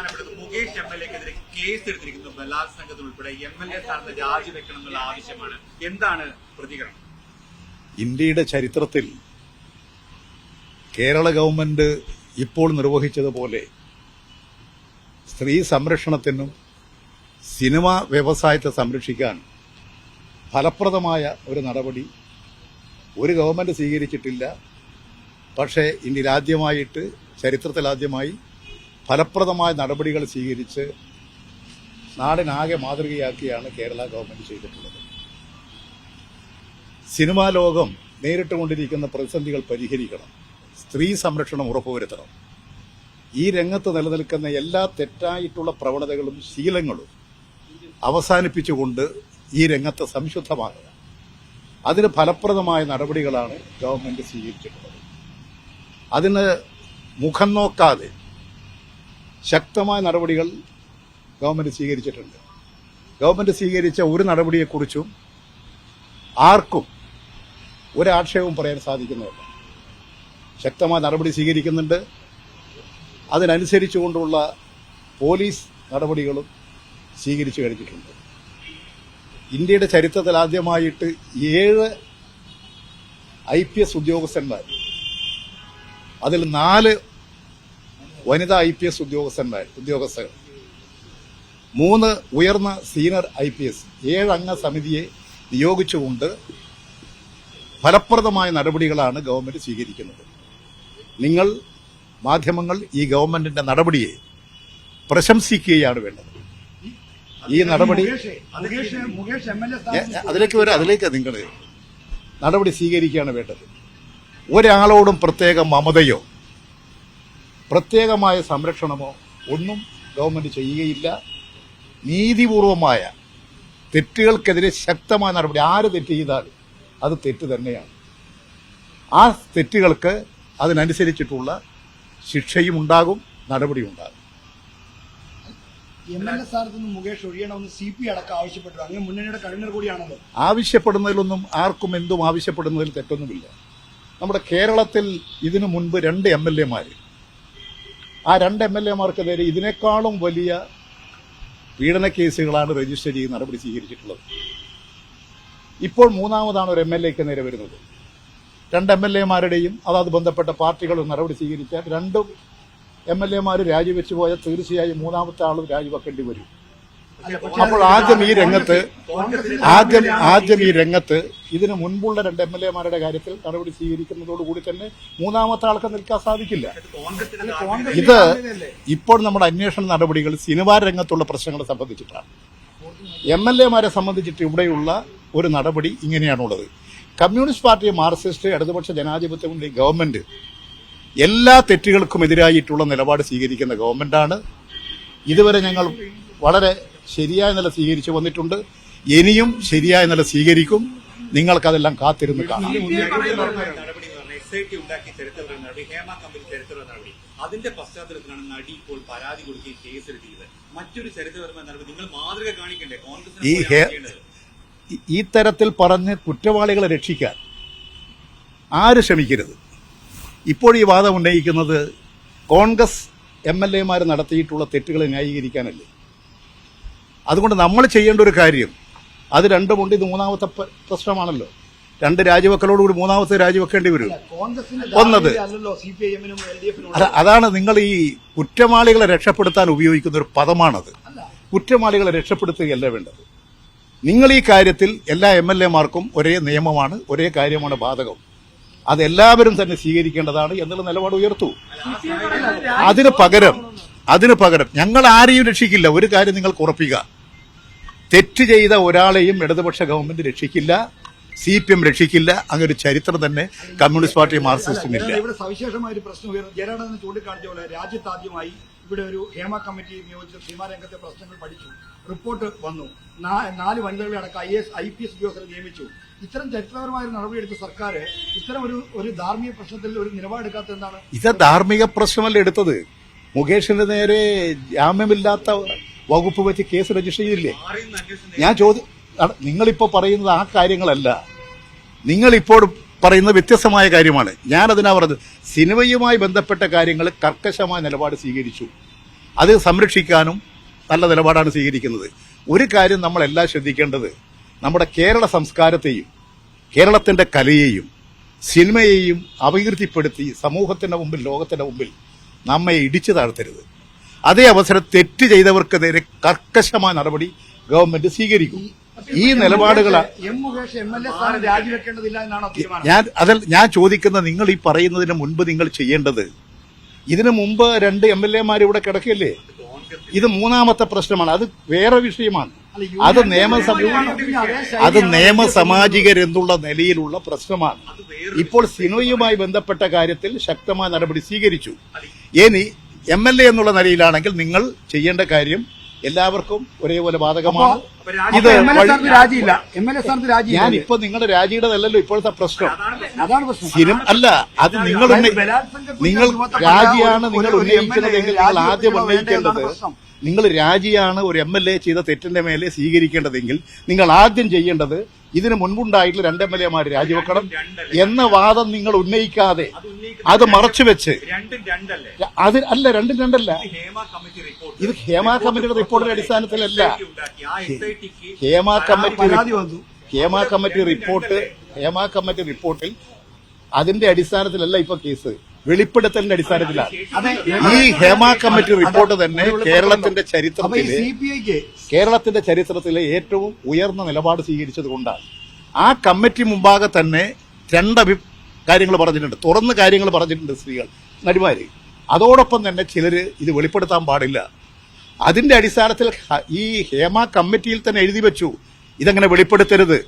പ്രധാനപ്പെട്ടത് മുകേഷ് MLA-ക്കെതിരെ കേസ് എടുത്തിരിക്കുന്നു. ബലാത്സംഗത്തിൽ ഉൾപ്പെടെ MLA സ്ഥാനത്ത് രാജിവെക്കണം എന്നുള്ള ആവശ്യമാണ്. എന്താണ് പ്രതികരണം? ഇന്ത്യയുടെ ചരിത്രത്തിൽ കേരള ഗവൺമെന്റ് ഇപ്പോൾ നിർവഹിച്ചതുപോലെ സ്ത്രീ സംരക്ഷണത്തിനും സിനിമാ വ്യവസായത്തെ സംരക്ഷിക്കാൻ ഫലപ്രദമായ ഒരു നടപടി ഒരു ഗവൺമെന്റ് സ്വീകരിച്ചിട്ടില്ല. പക്ഷേ ഇന്ത്യയിലാദ്യമായിട്ട്, ചരിത്രത്തിലാദ്യമായി ഫലപ്രദമായ നടപടികൾ സ്വീകരിച്ച് നാടിനാകെ മാതൃകയാക്കിയാണ് കേരള ഗവൺമെന്റ് ചെയ്തിട്ടുള്ളത്. സിനിമാ ലോകം നേരിട്ടുകൊണ്ടിരിക്കുന്ന പ്രതിസന്ധികൾ പരിഹരിക്കണം, സ്ത്രീ സംരക്ഷണം ഉറപ്പുവരുത്തണം. ഈ രംഗത്ത് നിലനിൽക്കുന്ന എല്ലാ തെറ്റായിട്ടുള്ള പ്രവണതകളും ശീലങ്ങളും അവസാനിപ്പിച്ചുകൊണ്ട് ഈ രംഗത്ത് സംശുദ്ധമാകുക, അതിന് ഫലപ്രദമായ നടപടികളാണ് ഗവൺമെന്റ് സ്വീകരിച്ചിട്ടുള്ളത്. അതിന് മുഖം നോക്കാതെ ശക്തമായ നടപടികൾ ഗവൺമെന്റ് സ്വീകരിച്ചിട്ടുണ്ട്. ഗവൺമെന്റ് സ്വീകരിച്ച ഒരു നടപടിയെക്കുറിച്ചും ആർക്കും ഒരാക്ഷേപവും പറയാൻ സാധിക്കുന്നതല്ല. ശക്തമായ നടപടി സ്വീകരിക്കുന്നുണ്ട്. അതിനനുസരിച്ചുകൊണ്ടുള്ള പോലീസ് നടപടികളും സ്വീകരിച്ചു കഴിഞ്ഞിട്ടുണ്ട്. ഇന്ത്യയുടെ ചരിത്രത്തിൽ ആദ്യമായിട്ട് 7 IPS ഉദ്യോഗസ്ഥന്മാർ, അതിൽ 4 വനിതാ IPS ഉദ്യോഗസ്ഥർ, 3 ഉയർന്ന സീനിയർ IPS, 7 അംഗ സമിതിയെ നിയോഗിച്ചുകൊണ്ട് ഫലപ്രദമായ നടപടികളാണ് ഗവൺമെന്റ് സ്വീകരിക്കുന്നത്. നിങ്ങൾ മാധ്യമങ്ങൾ ഈ ഗവൺമെന്റിന്റെ നടപടിയെ പ്രശംസിക്കുകയാണ് വേണ്ടത്. ഈ നടപടി അതിലേക്ക് നിങ്ങൾ നടപടി സ്വീകരിക്കുകയാണ് വേണ്ടത്. ഒരാളോടും പ്രത്യേക മമതയോ പ്രത്യേകമായ സംരക്ഷണമോ ഒന്നും ഗവൺമെന്റ് ചെയ്യുകയില്ല. നീതിപൂർവമായ തെറ്റുകൾക്കെതിരെ ശക്തമായ നടപടി. ആര് തെറ്റ് ചെയ്താലും അത് തെറ്റ് തന്നെയാണ്. ആ തെറ്റുകൾക്ക് അതിനനുസരിച്ചിട്ടുള്ള ശിക്ഷയും ഉണ്ടാകും, നടപടിയും ഉണ്ടാകും. MLA സ്ഥാനത്ത് നിന്ന് മുകേഷ് ഒഴിയണമെന്ന് CP അടക്കം ആവശ്യപ്പെട്ടു. അങ്ങനെ മുന്നണിയുടെ കൺവീനർ കൂടിയാണല്ലോ. ആവശ്യപ്പെടുന്നതിലൊന്നും ആർക്കും എന്തും ആവശ്യപ്പെടുന്നതിൽ തെറ്റൊന്നുമില്ല. നമ്മുടെ കേരളത്തിൽ ഇതിനു മുൻപ് 2 MLA-മാർ, ആ 2 MLA-മാർക്കെതിരെ ഇതിനേക്കാളും വലിയ പീഡന കേസുകളാണ് രജിസ്റ്റർ ചെയ്ത് നടപടി സ്വീകരിച്ചിട്ടുള്ളത്. ഇപ്പോൾ 3ാമതാണ് ഒരു MLA-ക്ക് നേരെ വരുന്നത്. 2 MLA-മാരുടെയും അതാത് ബന്ധപ്പെട്ട പാർട്ടികളും നടപടി സ്വീകരിച്ചാൽ 2 MLA-മാർ രാജിവെച്ചു പോയാൽ തീർച്ചയായും 3ാമത്തെ ആളും രാജിവെക്കേണ്ടി വരും. അപ്പോൾ ആദ്യം ഈ രംഗത്ത് ഇതിനു മുൻപുള്ള 2 MLA-മാരുടെ കാര്യത്തിൽ നടപടി സ്വീകരിക്കുന്നതോടുകൂടി തന്നെ 3ാമത്തെ ആൾക്ക് നിൽക്കാൻ സാധിക്കില്ല. ഇത് ഇപ്പോൾ നമ്മുടെ അന്വേഷണ നടപടികൾ സിനിമാ രംഗത്തുള്ള പ്രശ്നങ്ങളെ സംബന്ധിച്ചിട്ടാണ്. MLA-മാരെ സംബന്ധിച്ചിട്ട് ഇവിടെയുള്ള ഒരു നടപടി ഇങ്ങനെയാണുള്ളത്. കമ്മ്യൂണിസ്റ്റ് പാർട്ടി, മാർക്സിസ്റ്റ്, ഇടതുപക്ഷ ജനാധിപത്യ മുന്നണി ഗവൺമെന്റ് എല്ലാ തെറ്റുകൾക്കും എതിരായിട്ടുള്ള നിലപാട് സ്വീകരിക്കുന്ന ഗവൺമെന്റാണ്. ഇതുവരെ ഞങ്ങൾ വളരെ ശരിയായ നില സ്വീകരിച്ചു വന്നിട്ടുണ്ട്. ഇനിയും ശരിയായ നില സ്വീകരിക്കും. നിങ്ങൾക്കതെല്ലാം കാത്തിരുന്ന് കാണാം. അതിന്റെ പശ്ചാത്തലത്തിലാണ് നടി ഇപ്പോൾ പരാതി കൊടുക്കുകയും കേസെടുത്തിയത്. മറ്റൊരു ചരിത്രപരമായ നടപടി നിങ്ങൾ മാതൃക കാണിക്കണ്ടേ? ഈ തരത്തിൽ പറഞ്ഞ് കുറ്റവാളികളെ രക്ഷിക്കാൻ ആര് ശ്രമിക്കരുത്. ഇപ്പോൾ ഈ വാദം ഉന്നയിക്കുന്നത് കോൺഗ്രസ് MLA-മാർ നടത്തിയിട്ടുള്ള തെറ്റുകളെ ന്യായീകരിക്കാനല്ലേ. അതുകൊണ്ട് നമ്മൾ ചെയ്യേണ്ട ഒരു കാര്യം, അത് 2 ഇത് 3ാമത്തെ പ്രശ്നമാണല്ലോ. 2 രാജിവെക്കലോടുകൂടി 3ാമത്തെ രാജിവെക്കേണ്ടി വരും. ഒന്നത് അതാണ് നിങ്ങൾ ഈ കുറ്റവാളികളെ രക്ഷപ്പെടുത്താൻ ഉപയോഗിക്കുന്ന ഒരു പദമാണത്. കുറ്റവാളികളെ രക്ഷപ്പെടുത്തുകയല്ല വേണ്ടത്. നിങ്ങൾ ഈ കാര്യത്തിൽ എല്ലാ MLA-മാർക്കും ഒരേ നിയമമാണ്, ഒരേ കാര്യമാണ് ബാധകം. അതെല്ലാവരും തന്നെ സ്വീകരിക്കേണ്ടതാണ് എന്നുള്ള നിലപാട് ഉയർത്തു. അതിന് പകരം ഞങ്ങൾ ആരെയും രക്ഷിക്കില്ല. ഒരു കാര്യം നിങ്ങൾക്ക് ഉറപ്പിക്കുക, തെറ്റ് ചെയ്ത ഒരാളെയും ഇടതുപക്ഷ ഗവൺമെന്റ് രക്ഷിക്കില്ല, CPM രക്ഷിക്കില്ല. അങ്ങനെ ഒരു ചരിത്രം തന്നെ കമ്മ്യൂണിസ്റ്റ് പാർട്ടി, മാർക്സിസ്റ്റിനില്ല. ഇവിടെ സവിശേഷമായ ഒരു പ്രശ്നം ഉയർന്നു. ജയരാജൻ ചൂണ്ടിക്കാണിച്ച പോലെ രാജ്യത്താദ്യമായി ഇവിടെ ഒരു ഹേമ കമ്മിറ്റി നിയോഗിച്ച് സിനിമാ രംഗത്തെ പ്രശ്നങ്ങൾ പഠിച്ചു. റിപ്പോർട്ട് വന്നു. 4 വനിതകളെ അടക്കം IPS ഉദ്യോഗസ്ഥരെ നിയമിച്ചു. ഇത്തരം ചരിത്രപരമായ ഒരു നടപടിയെടുത്ത സർക്കാർ ഇത്തരം ഒരു ധാർമ്മിക പ്രശ്നത്തിൽ ഒരു നിലപാടെടുക്കാത്ത എന്താണ്? ഇത് ധാർമ്മിക പ്രശ്നമല്ല എടുത്തത്. മുകേഷിന്റെ നേരെ ജാമ്യമില്ലാത്ത വകുപ്പ് വെച്ച് കേസ് രജിസ്റ്റർ ചെയ്തില്ലേ? ഞാൻ നിങ്ങളിപ്പോ പറയുന്നത് ആ കാര്യങ്ങളല്ല. നിങ്ങളിപ്പോൾ പറയുന്നത് വ്യത്യസ്തമായ കാര്യമാണ്. ഞാനതിനാ പറഞ്ഞത്, സിനിമയുമായി ബന്ധപ്പെട്ട കാര്യങ്ങൾ കർക്കശമായ നിലപാട് സ്വീകരിച്ചു. അത് സംരക്ഷിക്കാനും നല്ല നിലപാടാണ് സ്വീകരിക്കുന്നത്. ഒരു കാര്യം നമ്മളെല്ലാം ശ്രദ്ധിക്കേണ്ടത്, നമ്മുടെ കേരള സംസ്കാരത്തെയും കേരളത്തിന്റെ കലയെയും സിനിമയെയും അപകീർത്തിപ്പെടുത്തി സമൂഹത്തിന്റെ മുമ്പിൽ, ലോകത്തിന്റെ മുമ്പിൽ നമ്മെ ഇടിച്ചു താഴ്ത്തരുത്. അതേ അവസരം തെറ്റ് ചെയ്തവർക്കെതിരെ കർക്കശമായ നടപടി ഗവൺമെന്റ് സ്വീകരിക്കും. ഈ നിലപാടുകളാണ് എം മുകേഷ് MLA സ്ഥാനം രാജിവെക്കേണ്ടതില്ല എന്നാണോ തീരുമാനം? ഞാൻ ചോദിക്കുന്ന, നിങ്ങൾ ഈ പറയുന്നതിന് മുൻപ് നിങ്ങൾ ചെയ്യേണ്ടത്, ഇതിനു മുമ്പ് 2 MLA ഇവിടെ കിടക്കില്ലേ? ഇത് മൂന്നാമത്തെ പ്രശ്നമാണ്. അത് വേറെ വിഷയമാണ്. അത് നിയമസാമാജികരെന്നുള്ള നിലയിലുള്ള പ്രശ്നമാണ്. ഇപ്പോൾ സിനോയുമായി ബന്ധപ്പെട്ട കാര്യത്തിൽ ശക്തമായ നടപടി സ്വീകരിച്ചു. ഇനി MLA എന്നുള്ള നിലയിലാണെങ്കിൽ നിങ്ങൾ ചെയ്യേണ്ട കാര്യം എല്ലാവർക്കും ഒരേപോലെ ബാധകമാണ്. ഇത് രാജിയില്ല. MLA സ്ഥാനത്ത് രാജി. ഞാൻ ഇപ്പൊ നിങ്ങളുടെ രാജിയുടേതല്ലല്ലോ ഇപ്പോഴത്തെ പ്രശ്നം. അതാണ് പ്രശ്നം. സ്ഥിരം അല്ല, അത് നിങ്ങൾ രാജിയാണ് നിങ്ങൾ ഉന്നയിക്കുന്നതെങ്കിൽ നിങ്ങൾ ആദ്യം ഉന്നയിക്കേണ്ടത്, നിങ്ങൾ രാജിയാണ് ഒരു MLA ചെയ്ത തെറ്റിന്റെ മേലെ സ്വീകരിക്കേണ്ടതെങ്കിൽ നിങ്ങൾ ആദ്യം ചെയ്യേണ്ടത് ഇതിന് മുൻപുണ്ടായിട്ടുള്ള 2 MLA രാജിവെക്കണം എന്ന വാദം നിങ്ങൾ ഉന്നയിക്കാതെ അത് മറച്ചുവെച്ച് അത് അല്ല, രണ്ടും രണ്ടല്ല. ഇത് ഹേമ കമ്മിറ്റിയുടെ റിപ്പോർട്ടിന്റെ അടിസ്ഥാനത്തിലല്ല. ഹേമ കമ്മിറ്റി റിപ്പോർട്ടിൽ അതിന്റെ അടിസ്ഥാനത്തിലല്ല ഇപ്പൊ കേസ്, വെളിപ്പെടുത്തലിന്റെ അടിസ്ഥാനത്തിലാണ്. ഈ ഹേമ കമ്മിറ്റി റിപ്പോർട്ട് തന്നെ കേരളത്തിന്റെ ചരിത്രത്തിലെ ഏറ്റവും ഉയർന്ന നിലപാട് സ്വീകരിച്ചത് കൊണ്ടാണ്. ആ കമ്മിറ്റി മുമ്പാകെ തന്നെ 2 കാര്യങ്ങൾ പറഞ്ഞിട്ടുണ്ട്, തുറന്ന് കാര്യങ്ങൾ പറഞ്ഞിട്ടുണ്ട് സ്ത്രീകൾ, നടിമാര്. അതോടൊപ്പം തന്നെ ചിലര് ഇത് വെളിപ്പെടുത്താൻ പാടില്ല. അതിന്റെ അടിസ്ഥാനത്തിൽ ഈ ഹേമ കമ്മിറ്റിയിൽ തന്നെ എഴുതി വെച്ചു, ഇതങ്ങനെ വെളിപ്പെടുത്തരുത്,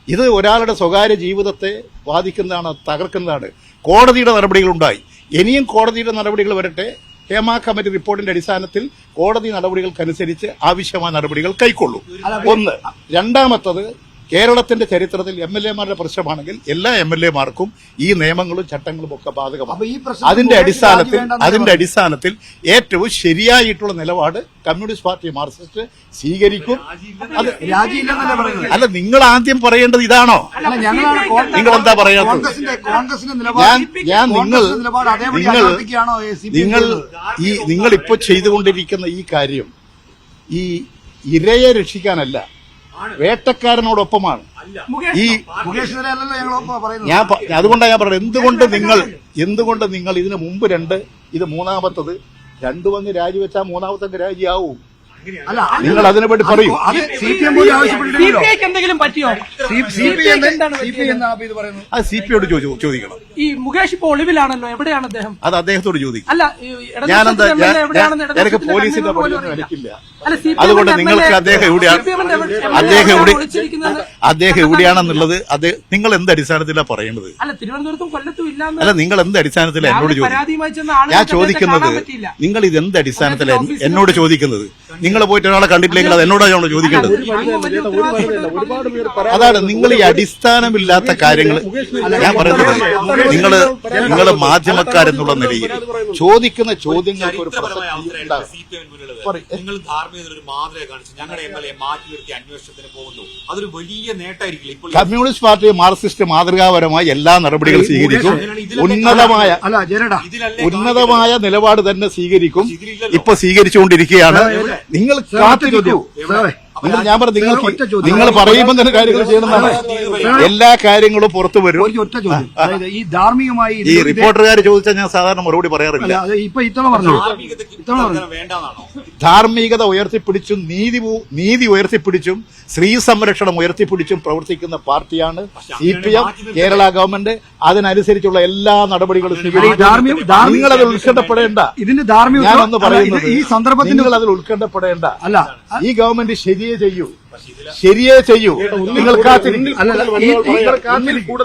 ഇത് ഒരാളുടെ സ്വകാര്യ ജീവിതത്തെ ബാധിക്കുന്നതാണ്, തകർക്കുന്നതാണ്. കോടതിയുടെ നടപടികളുണ്ടായി. ഇനിയും കോടതിയുടെ നടപടികൾ വരട്ടെ. ഹേമ കമ്മിറ്റി റിപ്പോർട്ടിന്റെ അടിസ്ഥാനത്തിൽ കോടതി നടപടികൾക്കനുസരിച്ച് ആവശ്യമായ നടപടികൾ കൈക്കൊള്ളും. ഒന്ന്. രണ്ടാമത്തത്, കേരളത്തിന്റെ ചരിത്രത്തിൽ MLA പ്രശ്നമാണെങ്കിൽ എല്ലാ MLA ഈ നിയമങ്ങളും ചട്ടങ്ങളും ഒക്കെ ബാധകമാണ്. അതിന്റെ അടിസ്ഥാനത്തിൽ ഏറ്റവും ശരിയായിട്ടുള്ള നിലപാട് കമ്മ്യൂണിസ്റ്റ് പാർട്ടി മാർക്സിസ്റ്റ് സ്വീകരിക്കും. അല്ല, നിങ്ങൾ ആദ്യം പറയേണ്ടത് ഇതാണോ? നിങ്ങൾ എന്താ പറയാത്തത്? നിങ്ങൾ ഇപ്പൊ ചെയ്തുകൊണ്ടിരിക്കുന്ന ഈ കാര്യം ഈ ഇരയെ രക്ഷിക്കാനല്ല, വേട്ടക്കാരനോടൊപ്പമാണ്. അതുകൊണ്ടാണ് ഞാൻ പറയുന്നത്, എന്തുകൊണ്ട് നിങ്ങൾ ഇതിനു മുമ്പ് 2, ഇത് മൂന്നാമത്തത്, 2 വന്ന് രാജിവെച്ചാൽ മൂന്നാമത്തെ രാജിയാവും. നിങ്ങൾ അതിനെ പറ്റി പറയൂ. എന്തെങ്കിലും പറ്റിയോ? അത് CPIയോട് ചോദിക്കണം. ഈ മുകേഷ് ഇപ്പോൾ ഒളിവിലാണല്ലോ, എവിടെയാണ് അദ്ദേഹം? അത് അദ്ദേഹത്തോട് ചോദിക്കും. അല്ല, എനിക്ക് പോലീസിന്റെ പണിയൊന്നും എനിക്കില്ല. അതുകൊണ്ട് നിങ്ങൾക്ക് അദ്ദേഹം എവിടെയാണെന്നുള്ളത് നിങ്ങൾ എന്ത് അടിസ്ഥാനത്തിലാണ് പറയേണ്ടത്? അല്ല, തിരുവനന്തപുരത്തും കൊല്ലത്തും ഇല്ല. അല്ല, നിങ്ങൾ എന്ത് അടിസ്ഥാനത്തിലാണ് എന്നോട് ചോദിക്കുന്നത്? ഞാൻ ചോദിക്കുന്നത്, നിങ്ങൾ ഇത് എന്ത് അടിസ്ഥാനത്തിലാണ് എന്നോട് ചോദിക്കുന്നത്? നിങ്ങൾ പോയിട്ട് ഒരാളെ കണ്ടിട്ടില്ലെങ്കിൽ അത് എന്നോടാണ് ചോദിക്കേണ്ടത്. അതാണ് നിങ്ങൾ ഈ അടിസ്ഥാനമില്ലാത്ത കാര്യങ്ങൾ ഞാൻ പറയുന്നത്. നിങ്ങൾ മാധ്യമക്കാരെന്നുള്ള നിലയിൽ ചോദിക്കുന്ന ചോദ്യങ്ങൾക്ക് ഒരു നിങ്ങൾ ധാർമ്മികതയൊരു മാതൃക കാണിച്ചു, ഞങ്ങളുടെ MLA മാറ്റി നിർത്തി അന്വേഷണത്തിന് പോകുന്നു, അതൊരു വലിയ നേട്ടമായിരിക്കില്ല. ഇപ്പോൾ കമ്മ്യൂണിസ്റ്റ് പാർട്ടി മാർക്സിസ്റ്റ് മാതൃകാപരമായി എല്ലാ നടപടികളും സ്വീകരിക്കും. ഉന്നതമായ നിലപാട് തന്നെ സ്വീകരിക്കും. ഇപ്പൊ സ്വീകരിച്ചുകൊണ്ടിരിക്കുകയാണ്. നിങ്ങൾ കാത്തിരിക്കൂ. ഞാൻ പറഞ്ഞു, നിങ്ങൾ പറയുമ്പോൾ തന്നെ കാര്യങ്ങൾ ചെയ്യണമെന്നാണ്. എല്ലാ കാര്യങ്ങളും പുറത്തു വരും. ഒറ്റ ചോദ്യം, ഈ ധാർമ്മികമായി ഈ റിപ്പോർട്ടർമാർ ചോദിച്ചാൽ ഞാൻ സാധാരണ മറുപടി പറയാറില്ല. ഇപ്പൊ ഇത്തവണ പറഞ്ഞു, ധാർമ്മികത ഉയർത്തിപ്പിടിച്ചും നീതി ഉയർത്തിപ്പിടിച്ചും സ്ത്രീ സംരക്ഷണം ഉയർത്തിപ്പിടിച്ചും പ്രവർത്തിക്കുന്ന പാർട്ടിയാണ് CPM. കേരള ഗവൺമെന്റ് അതിനനുസരിച്ചുള്ള എല്ലാ നടപടികളും നിങ്ങളതിൽ ഉത്കണ്ഠപ്പെടേണ്ട. ഇതിന്റെ ധാർമ്മിക ഞാനൊന്ന് പറയുന്നത്, ഈ സന്ദർഭത്തിൽ നിങ്ങൾ അതിൽ ഉത്കണ്ഠപ്പെടേണ്ട. അല്ല, ഈ ഗവൺമെന്റ് ശരിയേ ചെയ്യൂ. നിങ്ങൾ കാത്തിരിക്കും.